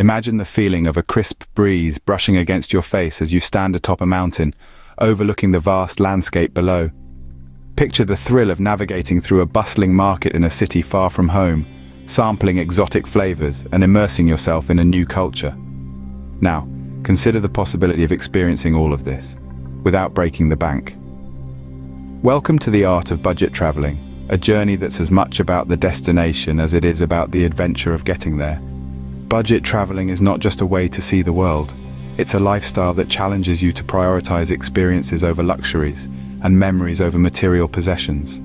Imagine the feeling of a crisp breeze brushing against your face as you stand atop a mountain, overlooking the vast landscape below. Picture the thrill of navigating through a bustling market in a city far from home, sampling exotic flavors and immersing yourself in a new culture. Now, consider the possibility of experiencing all of this without breaking the bank. Welcome to the art of budget traveling, a journey that's as much about the destination as it is about the adventure of getting there. Budget traveling is not just a way to see the world. It's a lifestyle that challenges you to prioritize experiences over luxuries and memories over material possessions.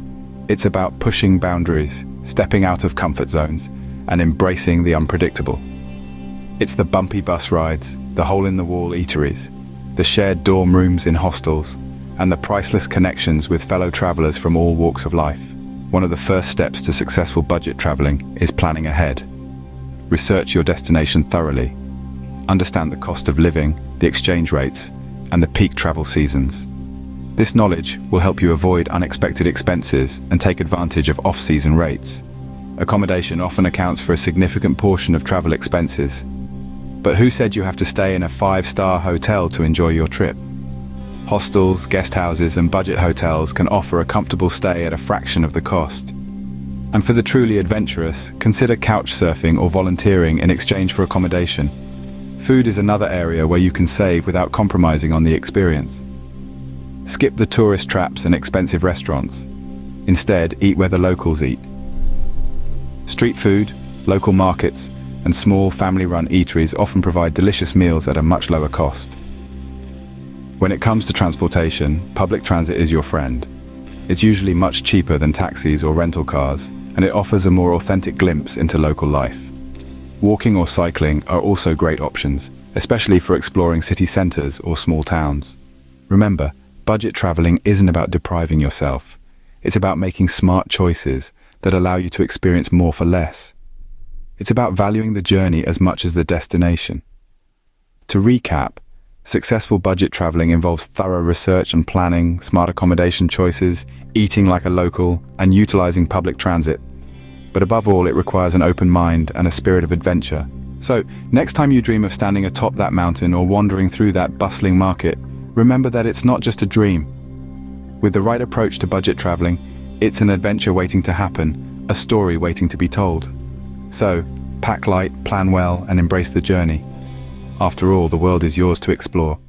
It's about pushing boundaries, stepping out of comfort zones, and embracing the unpredictable. It's the bumpy bus rides, the hole-in-the-wall eateries, the shared dorm rooms in hostels, and the priceless connections with fellow travelers from all walks of life. One of the first steps to successful budget traveling is planning ahead. Research your destination thoroughly. Understand the cost of living, the exchange rates, and the peak travel seasons. This knowledge will help you avoid unexpected expenses and take advantage of off-season rates. Accommodation often accounts for a significant portion of travel expenses. But who said you have to stay in a 5-star hotel to enjoy your trip? Hostels, guest houses, and budget hotels can offer a comfortable stay at a fraction of the cost. And for the truly adventurous, consider couch surfing or volunteering in exchange for accommodation. Food is another area where you can save without compromising on the experience. Skip the tourist traps and expensive restaurants. Instead, eat where the locals eat. Street food, local markets, and small family-run eateries often provide delicious meals at a much lower cost. When it comes to transportation, public transit is your friend. It's usually much cheaper than taxis or rental cars, and it offers a more authentic glimpse into local life. Walking or cycling are also great options, especially for exploring city centers or small towns. Remember, budget traveling isn't about depriving yourself. It's about making smart choices that allow you to experience more for less. It's about valuing the journey as much as the destination. To recap, successful budget traveling involves thorough research and planning, smart accommodation choices, eating like a local, and utilizing public transit. But above all, it requires an open mind and a spirit of adventure. So, next time you dream of standing atop that mountain or wandering through that bustling market, remember that it's not just a dream. With the right approach to budget traveling, it's an adventure waiting to happen, a story waiting to be told. So, pack light, plan well, and embrace the journey. After all, the world is yours to explore.